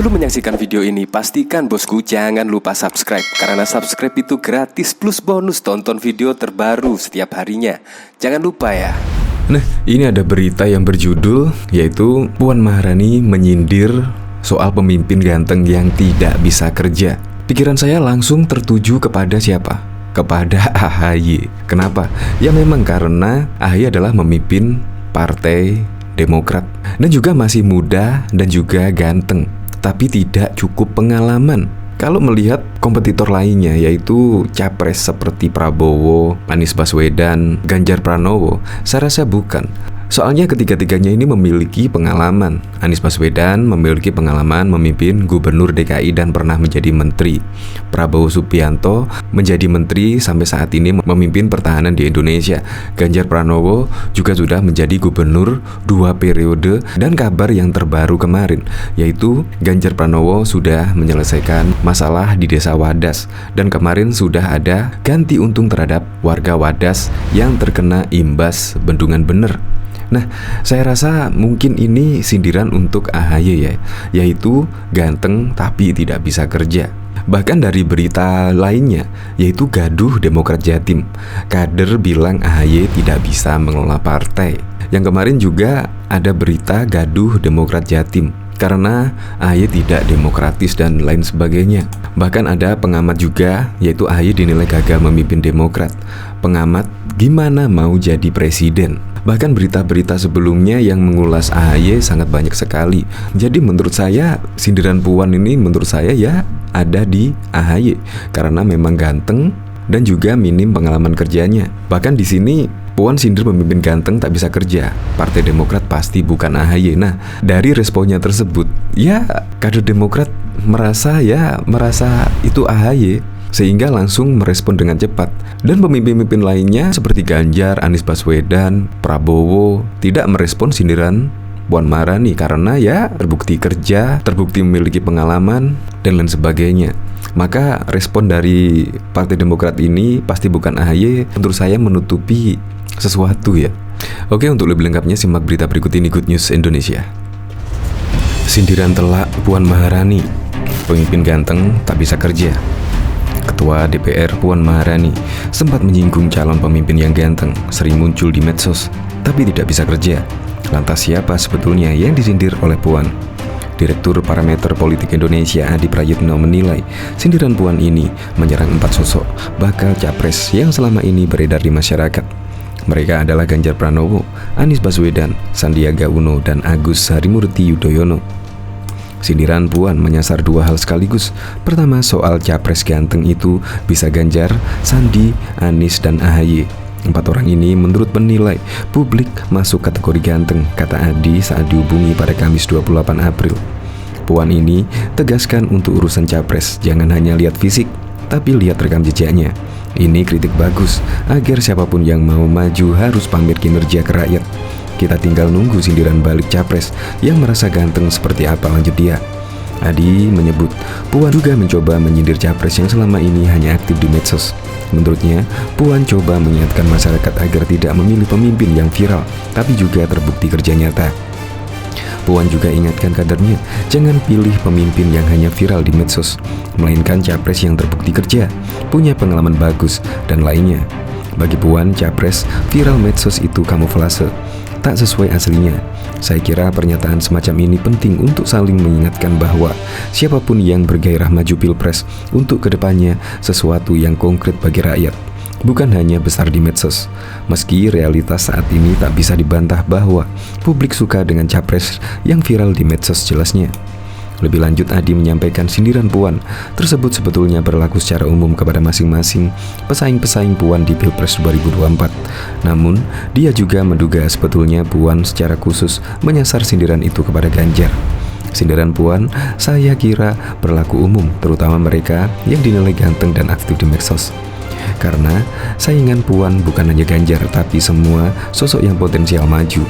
Sebelum menyaksikan video ini, pastikan bosku jangan lupa subscribe. Karena subscribe itu gratis plus bonus tonton video terbaru setiap harinya. Jangan lupa ya. Nah, ini ada berita yang berjudul yaitu Puan Maharani menyindir soal pemimpin ganteng yang tidak bisa kerja. Pikiran saya langsung tertuju kepada siapa? Kepada AHY. Kenapa? Ya memang karena AHY adalah memimpin Partai Demokrat dan juga masih muda dan juga ganteng, tapi tidak cukup pengalaman. Kalau melihat kompetitor lainnya yaitu capres seperti Prabowo, Anies Baswedan, Ganjar Pranowo, saya rasa bukan. Soalnya ketiga-tiganya ini memiliki pengalaman. Anies Baswedan memiliki pengalaman memimpin Gubernur DKI dan pernah menjadi menteri. Prabowo Subianto menjadi menteri sampai saat ini memimpin pertahanan di Indonesia. Ganjar Pranowo juga sudah menjadi gubernur 2 periode. Dan kabar yang terbaru kemarin yaitu Ganjar Pranowo sudah menyelesaikan masalah di desa Wadas. Dan kemarin sudah ada ganti untung terhadap warga Wadas yang terkena imbas bendungan bener. Nah, saya rasa mungkin ini sindiran untuk AHY ya, yaitu ganteng tapi tidak bisa kerja. Bahkan dari berita lainnya, yaitu gaduh Demokrat Jatim. Kader bilang AHY tidak bisa mengelola partai. Yang kemarin juga ada berita gaduh Demokrat Jatim karena AHY tidak demokratis dan lain sebagainya. Bahkan ada pengamat juga, yaitu AHY dinilai gagal memimpin Demokrat. Pengamat gimana mau jadi presiden? Bahkan berita-berita sebelumnya yang mengulas AHY sangat banyak sekali. Jadi menurut saya sindiran Puan ini menurut saya ya ada di AHY karena memang ganteng dan juga minim pengalaman kerjanya. Bahkan di sini Puan sindir pemimpin ganteng tak bisa kerja. Partai Demokrat pasti bukan AHY. Nah, dari responnya tersebut, ya kader Demokrat merasa itu AHY, sehingga langsung merespon dengan cepat. Dan pemimpin-pemimpin lainnya seperti Ganjar, Anies Baswedan, Prabowo tidak merespon sindiran Puan Maharani karena ya terbukti kerja, terbukti memiliki pengalaman dan lain sebagainya. Maka respon dari Partai Demokrat ini pasti bukan AHY, menurut saya menutupi sesuatu ya. Oke, untuk lebih lengkapnya simak berita berikut ini, Good News Indonesia. Sindiran telak Puan Maharani, pemimpin ganteng tak bisa kerja. Ketua DPR Puan Maharani sempat menyinggung calon pemimpin yang ganteng, sering muncul di medsos, tapi tidak bisa kerja. Lantas siapa sebetulnya yang disindir oleh Puan? Direktur Parameter Politik Indonesia Adi Prayitno menilai sindiran Puan ini menyerang 4 sosok bakal capres yang selama ini beredar di masyarakat. Mereka adalah Ganjar Pranowo, Anies Baswedan, Sandiaga Uno, dan Agus Harimurti Yudhoyono. Sindiran Puan menyasar 2 hal sekaligus. Pertama, soal capres ganteng itu bisa Ganjar, Sandi, Anies, dan AHY. 4 orang ini menurut penilai publik masuk kategori ganteng, kata Adi saat dihubungi pada Kamis 28 April. Puan ini tegaskan untuk urusan capres jangan hanya lihat fisik, tapi lihat rekam jejaknya. Ini kritik bagus agar siapapun yang mau maju harus pamer kinerja ke rakyat. Kita tinggal nunggu sindiran balik capres yang merasa ganteng seperti apa, lanjut dia. Adi menyebut Puan juga mencoba menyindir capres yang selama ini hanya aktif di medsos. Menurutnya, Puan coba mengingatkan masyarakat agar tidak memilih pemimpin yang viral, tapi juga terbukti kerja nyata. Puan juga ingatkan kadernya, jangan pilih pemimpin yang hanya viral di medsos, melainkan capres yang terbukti kerja, punya pengalaman bagus, dan lainnya. Bagi Puan, capres viral medsos itu kamuflase, tak sesuai aslinya. Saya kira pernyataan semacam ini penting untuk saling mengingatkan bahwa siapapun yang bergairah maju pilpres untuk kedepannya sesuatu yang konkret bagi rakyat, bukan hanya besar di medsos. Meski realitas saat ini tak bisa dibantah bahwa publik suka dengan capres yang viral di medsos jelasnya. Lebih lanjut, Adi menyampaikan sindiran Puan tersebut sebetulnya berlaku secara umum kepada masing-masing pesaing-pesaing Puan di Pilpres 2024. Namun, dia juga menduga sebetulnya Puan secara khusus menyasar sindiran itu kepada Ganjar. Sindiran Puan saya kira berlaku umum, terutama mereka yang dinilai ganteng dan aktif di medsos. Karena saingan Puan bukan hanya Ganjar, tapi semua sosok yang potensial maju.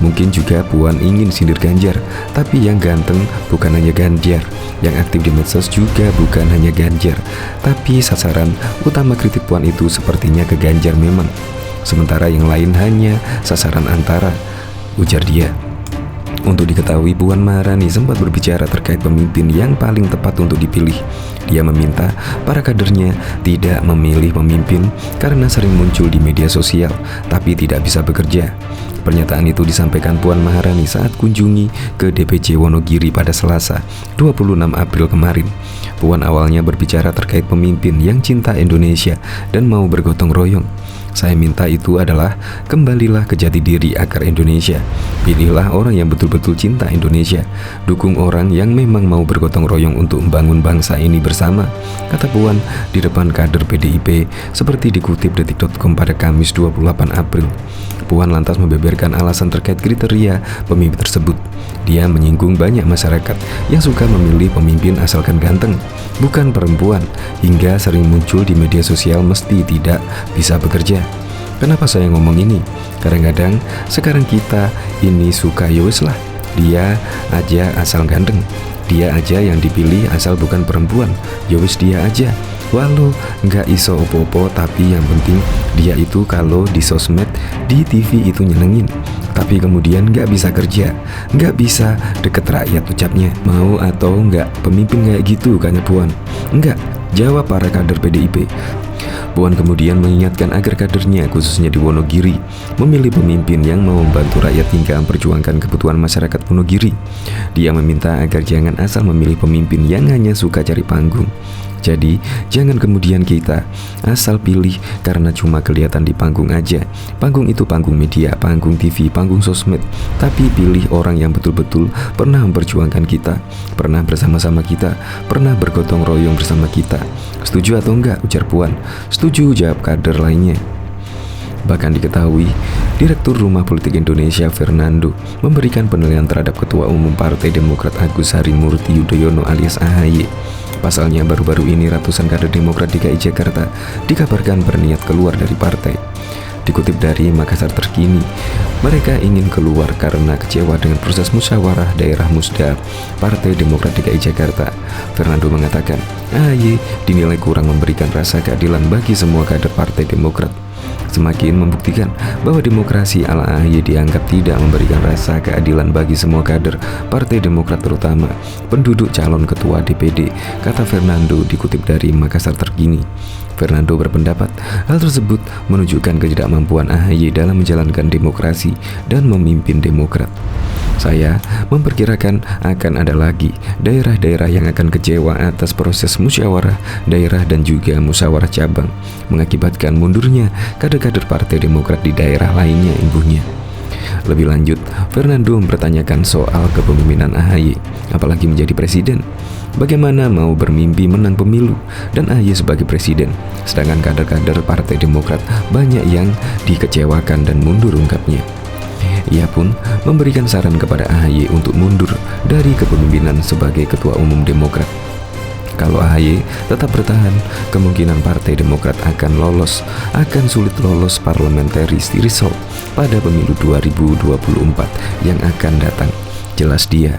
Mungkin juga Puan ingin sindir Ganjar, tapi yang ganteng bukan hanya Ganjar, yang aktif di medsos juga bukan hanya Ganjar, tapi sasaran utama kritik Puan itu sepertinya ke Ganjar memang. Sementara yang lain hanya sasaran antara, ujar dia. Untuk diketahui, Puan Maharani sempat berbicara terkait pemimpin yang paling tepat untuk dipilih. Dia meminta para kadernya tidak memilih pemimpin karena sering muncul di media sosial, tapi tidak bisa bekerja. Pernyataan itu disampaikan Puan Maharani saat kunjungi ke DPC Wonogiri pada Selasa, 26 April kemarin. Puan awalnya berbicara terkait pemimpin yang cinta Indonesia dan mau bergotong royong. Saya minta itu adalah kembalilah ke jati diri akar Indonesia. Pilihlah orang yang betul-betul cinta Indonesia. Dukung orang yang memang mau bergotong royong untuk membangun bangsa ini bersama, kata Puan di depan kader PDIP seperti dikutip detik.com pada Kamis 28 April. Puan lantas membeberkan alasan terkait kriteria pemimpin tersebut. Dia menyinggung banyak masyarakat yang suka memilih pemimpin asalkan ganteng, bukan perempuan, hingga sering muncul di media sosial mesti tidak bisa bekerja. Kenapa saya ngomong ini? Kadang-kadang sekarang kita ini suka yowes lah, dia aja asal ganteng, dia aja yang dipilih asal bukan perempuan, yowes dia aja. Walau nggak iso opo-opo, tapi yang penting dia itu kalau di sosmed, di TV itu nyenengin. Tapi kemudian nggak bisa kerja, nggak bisa deket rakyat, ucapnya. Mau atau nggak pemimpin kayak gitu, katanya Puan. Enggak, jawab para kader PDIP. Puan kemudian mengingatkan agar kadernya, khususnya di Wonogiri, memilih pemimpin yang mau membantu rakyat hingga memperjuangkan kebutuhan masyarakat Wonogiri. Dia meminta agar jangan asal memilih pemimpin yang hanya suka cari panggung. Jadi, jangan kemudian kita asal pilih karena cuma kelihatan di panggung aja. Panggung itu panggung media, panggung TV, panggung sosmed. Tapi pilih orang yang betul-betul pernah memperjuangkan kita, pernah bersama-sama kita, pernah bergotong royong bersama kita. Setuju atau enggak? Ujar Puan. Setuju, jawab kader lainnya. Bahkan diketahui, Direktur Rumah Politik Indonesia Fernando memberikan penilaian terhadap Ketua Umum Partai Demokrat Agus Harimurti Yudhoyono alias AHY. Pasalnya baru-baru ini ratusan kader Demokrat DKI Jakarta dikabarkan berniat keluar dari partai. Dikutip dari Makassar Terkini, mereka ingin keluar karena kecewa dengan proses musyawarah daerah Musda Partai Demokrat DKI Jakarta. Fernando mengatakan, AHY dinilai kurang memberikan rasa keadilan bagi semua kader Partai Demokrat. Semakin membuktikan bahwa demokrasi ala AHY dianggap tidak memberikan rasa keadilan bagi semua kader Partai Demokrat, terutama penduduk calon ketua DPD, kata Fernando dikutip dari Makassar Terkini. Fernando berpendapat hal tersebut menunjukkan ketidakmampuan AHY dalam menjalankan demokrasi dan memimpin Demokrat. Saya memperkirakan akan ada lagi daerah-daerah yang akan kecewa atas proses musyawarah daerah dan juga musyawarah cabang, mengakibatkan mundurnya kader-kader Partai Demokrat di daerah lainnya, imbuhnya. Lebih lanjut, Fernando mempertanyakan soal kepemimpinan AHY, apalagi menjadi presiden. Bagaimana mau bermimpi menang pemilu dan AHY sebagai presiden, sedangkan kader-kader Partai Demokrat banyak yang dikecewakan dan mundur, ungkapnya. Ia pun memberikan saran kepada AHY untuk mundur dari kepemimpinan sebagai Ketua Umum Demokrat. Kalau AHY tetap bertahan, kemungkinan Partai Demokrat akan sulit lolos parliamentary threshold pada pemilu 2024 yang akan datang, jelas dia.